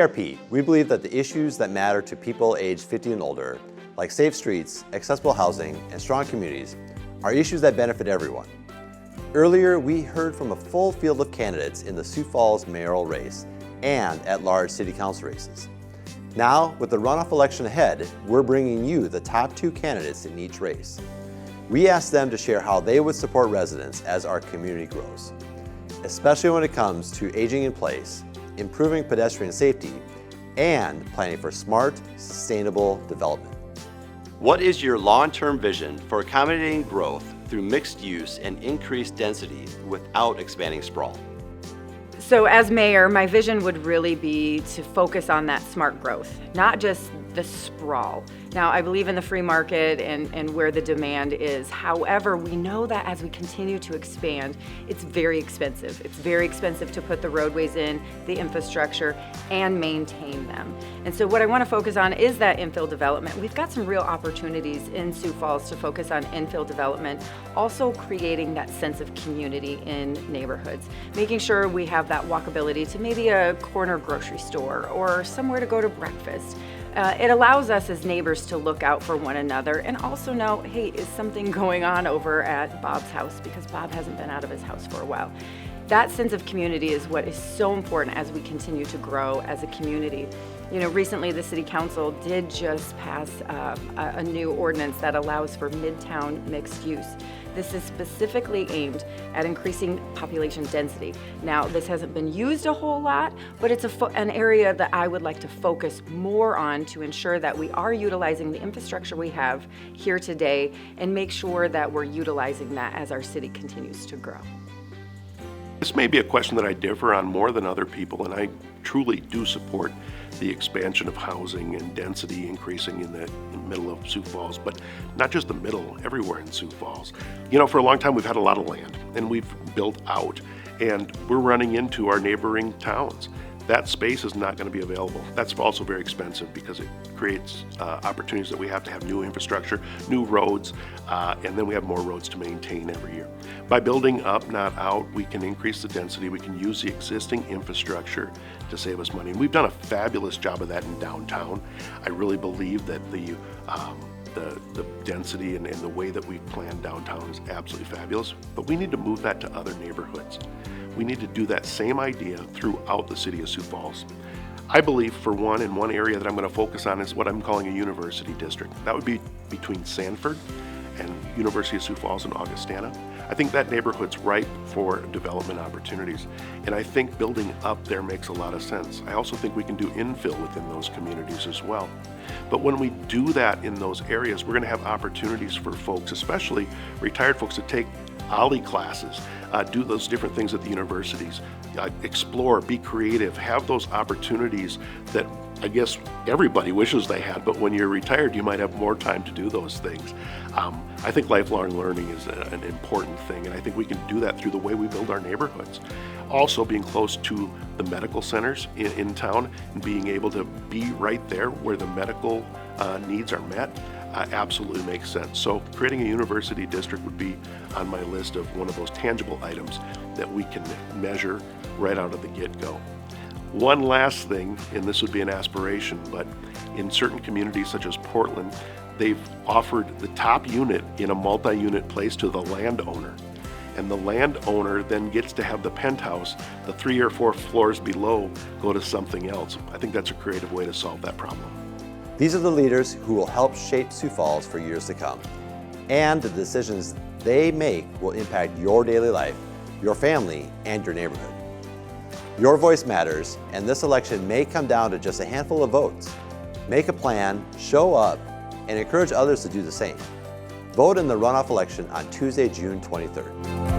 CRP, we believe that the issues that matter to people aged 50 and older, like safe streets, accessible housing, and strong communities, are issues that benefit everyone. Earlier, we heard from a full field of candidates in the Sioux Falls mayoral race and at-large city council races. Now, with the runoff election ahead, we're bringing you the top 2 candidates in each race. We asked them to share how they would support residents as our community grows, especially when it comes to aging in place, improving pedestrian safety, and planning for smart, sustainable development. What is your long-term vision for accommodating growth through mixed use and increased density without expanding sprawl? So as mayor, my vision would really be to focus on that smart growth, not just the sprawl. Now, I believe in the free market and where the demand is. However, we know that as we continue to expand, it's very expensive. It's very expensive to put the roadways in, the infrastructure, and maintain them. And so what I want to focus on is that infill development. We've got some real opportunities in Sioux Falls to focus on infill development, also creating that sense of community in neighborhoods, making sure we have that walkability to maybe a corner grocery store or somewhere to go to breakfast. It allows us as neighbors to look out for one another and also know, hey, is something going on over at Bob's house, because Bob hasn't been out of his house for a while. That sense of community is what is so important as we continue to grow as a community. You know, recently the City Council did just pass a new ordinance that allows for midtown mixed use. This is specifically aimed at increasing population density. Now, this hasn't been used a whole lot, but it's an area that I would like to focus more on to ensure that we are utilizing the infrastructure we have here today and make sure that we're utilizing that as our city continues to grow. This may be a question that I differ on more than other people, and I truly do support the expansion of housing and density increasing in the middle of Sioux Falls, but not just the middle, everywhere in Sioux Falls. You know, for a long time we've had a lot of land and we've built out, and we're running into our neighboring towns. That space is not going to be available. That's also very expensive because it creates opportunities that we have to have new infrastructure, new roads, and then we have more roads to maintain every year. By building up, not out, we can increase the density. We can use the existing infrastructure to save us money. And we've done a fabulous job of that in downtown. I really believe that the density and the way that we plan downtown is absolutely fabulous, but we need to move that to other neighborhoods. We need to do that same idea throughout the city of Sioux Falls. I believe, for one, in one area that I'm going to focus on is what I'm calling a university district. That would be between Sanford and University of Sioux Falls and Augustana. I think that neighborhood's ripe for development opportunities, and I think building up there makes a lot of sense. I also think we can do infill within those communities as well. But when we do that in those areas, we're going to have opportunities for folks, especially retired folks, to take OLLI classes, do those different things at the universities, explore, be creative, have those opportunities that I guess everybody wishes they had, but when you're retired, you might have more time to do those things. I think lifelong learning is an important thing, and I think we can do that through the way we build our neighborhoods. Also, being close to the medical centers in town and being able to be right there where the medical needs are met absolutely makes sense. So creating a university district would be on my list of one of those tangible items that we can measure right out of the get-go. One last thing, and this would be an aspiration, but in certain communities such as Portland, they've offered the top unit in a multi-unit place to the landowner. And the landowner then gets to have the penthouse, the 3 or 4 floors below, go to something else. I think that's a creative way to solve that problem. These are the leaders who will help shape Sioux Falls for years to come. And the decisions they make will impact your daily life, your family, and your neighborhood. Your voice matters, and this election may come down to just a handful of votes. Make a plan, show up, and encourage others to do the same. Vote in the runoff election on Tuesday, June 23rd.